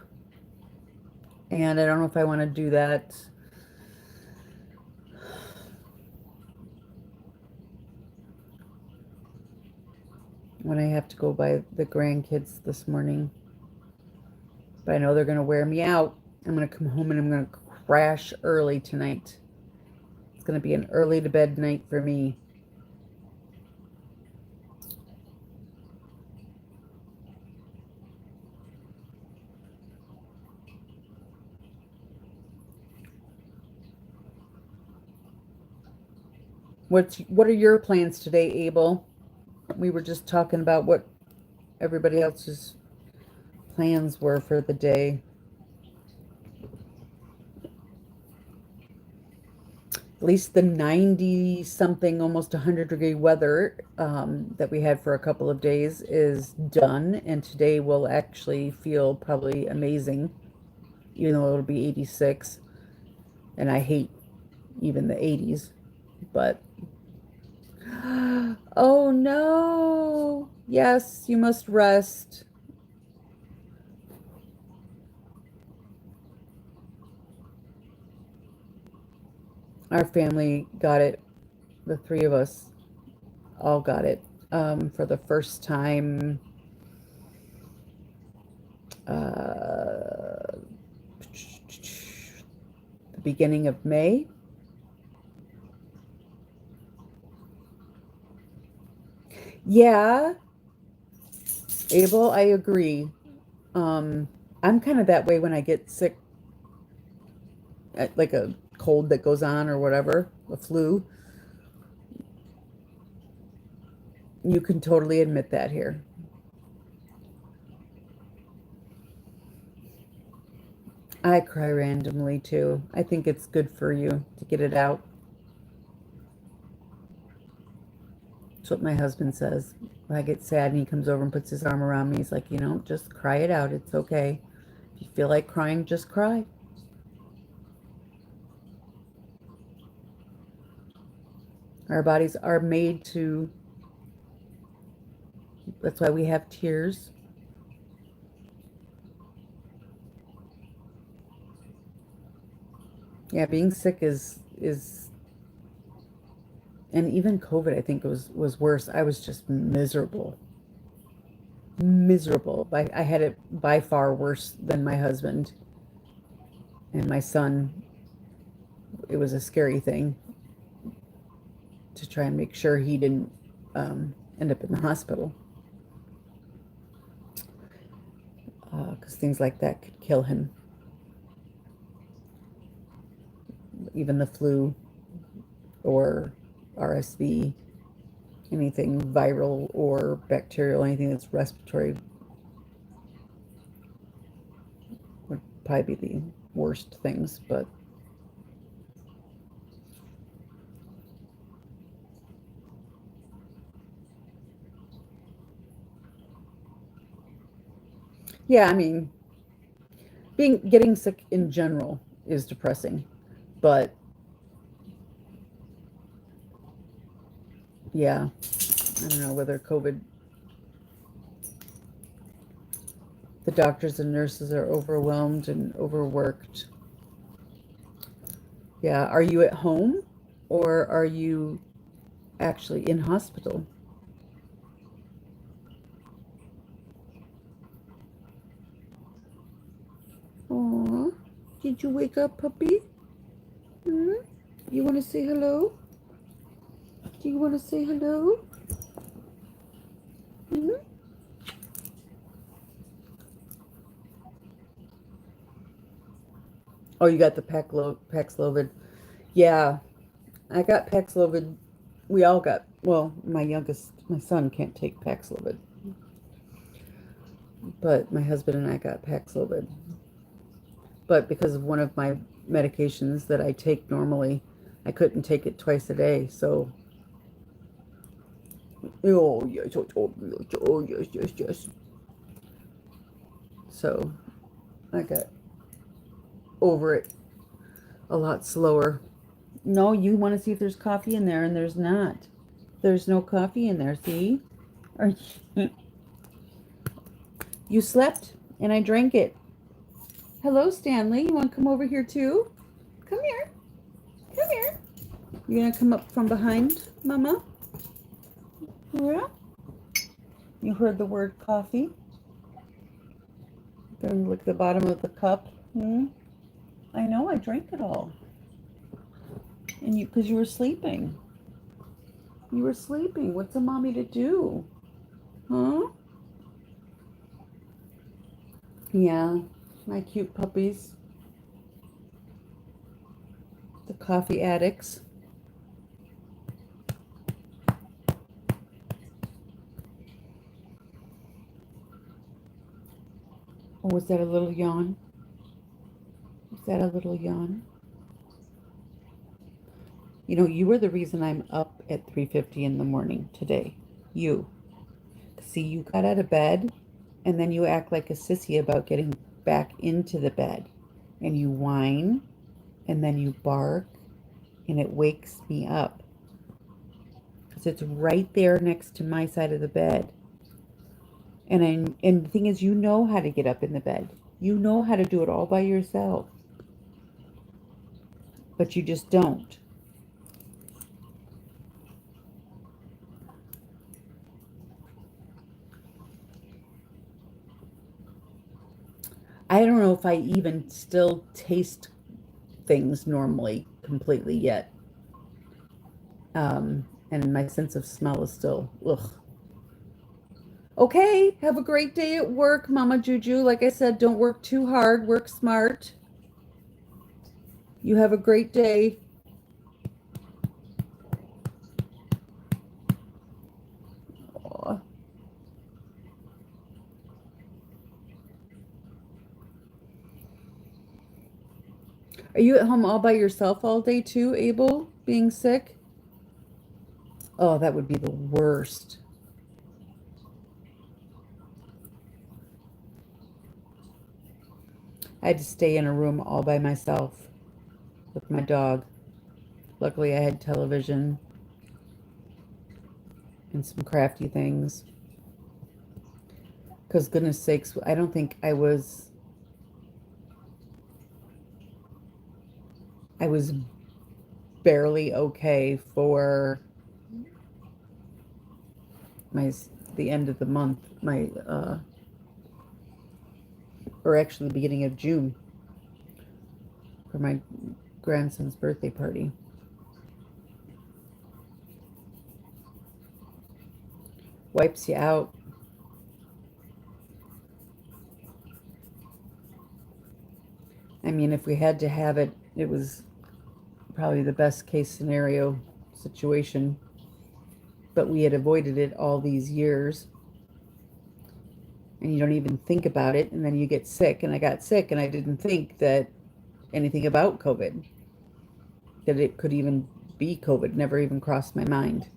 And I don't know if I want to do that when I have to go by the grandkids this morning. But I know they're going to wear me out. I'm going to come home and I'm going to crash early tonight. It's going to be an early to bed night for me. What are your plans today, Abel? We were just talking about what everybody else's plans were for the day. At least the 90 something, almost 100-degree weather that we had for a couple of days is done. And today will actually feel probably amazing, even though it'll be 86. And I hate even the 80s. But, oh no. Yes, you must rest. Our family got it. The three of us all got it for the first time the beginning of May. Yeah, Abel, I agree. Um, I'm kind of that way when I get sick, like a cold that goes on or whatever, a flu. You can totally admit that here. I cry randomly too. I think it's good for you to get it out. That's what my husband says. When I get sad and he comes over and puts his arm around me, he's like, just cry it out. It's okay. If you feel like crying, just cry. Our bodies are made to, that's why we have tears. Yeah, being sick is And even COVID, I think was worse. I was just miserable. Miserable. I had it by far worse than my husband and my son. It was a scary thing to try and make sure he didn't end up in the hospital, because things like that could kill him. Even the flu or RSV, anything viral or bacterial, anything that's respiratory would probably be the worst things. But yeah, I mean, getting sick in general is depressing, but yeah, I don't know whether COVID, the doctors and nurses are overwhelmed and overworked. Yeah, are you at home or are you actually in hospital? Aw, did you wake up, puppy? Hmm? You want to say hello? Do you want to say hello? Hmm? Oh, you got the Paxlovid. Yeah, I got Paxlovid. We all got, well, my son can't take Paxlovid, but my husband and I got Paxlovid. But because of one of my medications that I take normally, I couldn't take it twice a day. So, oh, yes, oh, yes, yes, yes. So I got over it a lot slower. No, you want to see if there's coffee in there, and there's not. There's no coffee in there, see? Are you slept, and I drank it. Hello, Stanley. You want to come over here, too? Come here. Come here. You going to come up from behind, Mama? Yeah? You heard the word coffee? Then look at the bottom of the cup. Hmm? I know, I drank it all. And because you were sleeping. You were sleeping. What's a mommy to do? Huh? Yeah, my cute puppies. The coffee addicts. Oh, was that a little yawn? Was that a little yawn? You know, you were the reason I'm up at 3:50 in the morning today. You. See, you got out of bed, and then you act like a sissy about getting back into the bed. And you whine, and then you bark, and it wakes me up. Because it's right there next to my side of the bed. And the thing is, you know how to get up in the bed. You know how to do it all by yourself. But you just don't. I don't know if I even still taste things normally completely yet. And my sense of smell is still, ugh. Okay, have a great day at work, Mama Juju. Like I said, don't work too hard, work smart. You have a great day. Aw. Are you at home all by yourself all day too, Abel, being sick? Oh, that would be the worst. I had to stay in a room all by myself with my dog. Luckily, I had television and some crafty things. Because goodness sakes, I don't think I was barely okay for the end of the month, or actually the beginning of June, for my grandson's birthday party. Wipes you out. I mean, if we had to have it, it was probably the best case scenario situation, but we had avoided it all these years, and you don't even think about it, and then you get sick. And I got sick, and I didn't think that anything about COVID, that it could even be COVID, never even crossed my mind.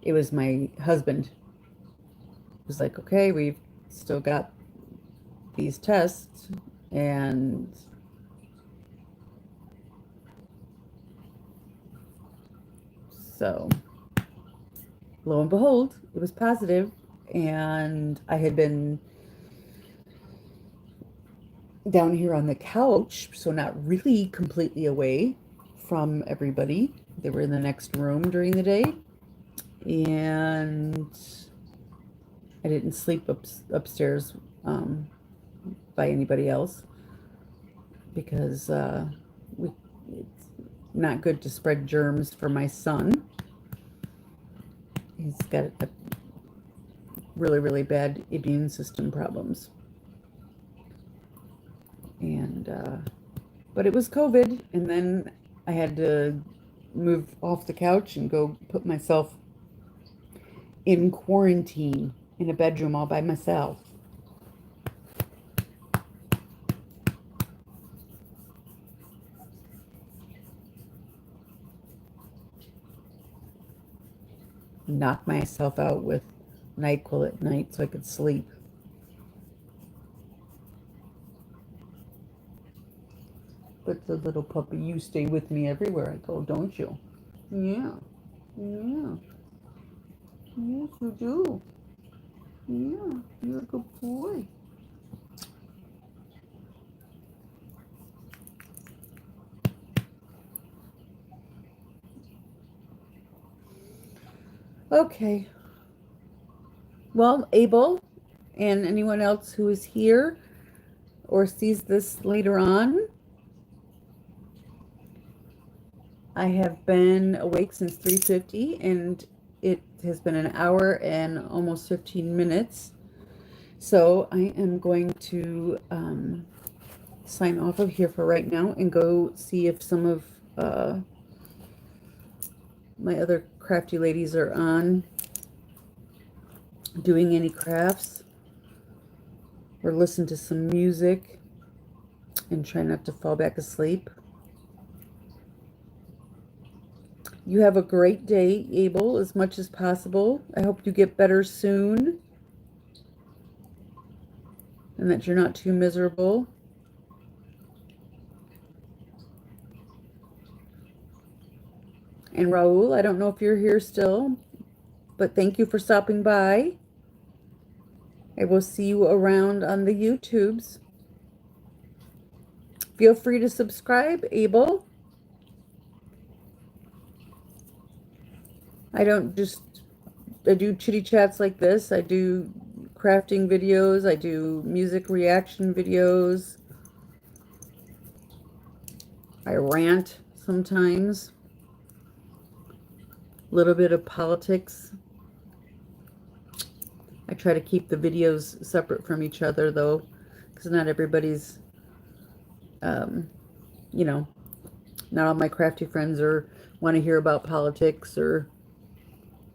It was my husband who was like, okay, we've still got these tests, and so lo and behold, it was positive. And I had been down here on the couch, so not really completely away from everybody. They were in the next room during the day, and I didn't sleep upstairs by anybody else, because it's not good to spread germs for my son. He's got a really, really bad immune system problems. And but it was COVID, and then I had to move off the couch and go put myself in quarantine in a bedroom all by myself. Knock myself out with NyQuil at night so I could sleep. But the little puppy, you stay with me everywhere I go, don't you? Yeah. Yeah. Yes, you do. Yeah, you're a good boy. Okay. Well, Abel and anyone else who is here or sees this later on, I have been awake since 3:50, and it has been an hour and almost 15 minutes. So I am going to sign off of here for right now and go see if some of my other crafty ladies are on doing any crafts, or listen to some music and try not to fall back asleep. You have a great day, Abel, as much as possible. I hope you get better soon and that you're not too miserable. And Raul, I don't know if you're here still, but thank you for stopping by. I will see you around on the YouTubes. Feel free to subscribe, Abel. I do chitty chats like this. I do crafting videos. I do music reaction videos. I rant sometimes. A little bit of politics. I try to keep the videos separate from each other, though, because not everybody's, you know, not all my crafty friends want to hear about politics, or,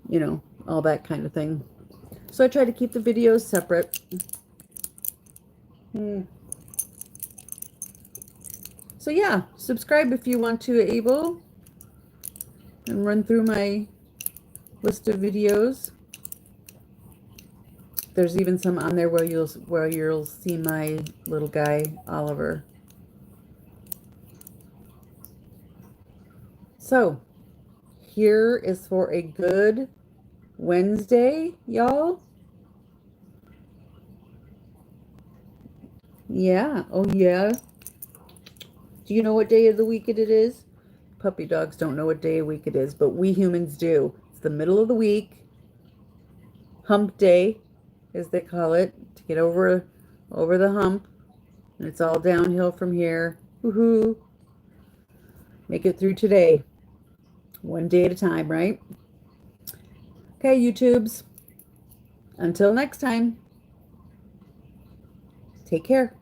you know, all that kind of thing. So I try to keep the videos separate. So yeah, subscribe if you want to, Abel, and run through my list of videos. There's even some on there where you'll see my little guy, Oliver. So, here is for a good Wednesday, y'all. Yeah, oh yeah. Do you know what day of the week it is? Puppy dogs don't know what day of week it is, but we humans do. It's the middle of the week. hump day, as they call it, to get over the hump. And it's all downhill from here. Woohoo! Make it through today, one day at a time, right? Okay, YouTubes. Until next time, take care.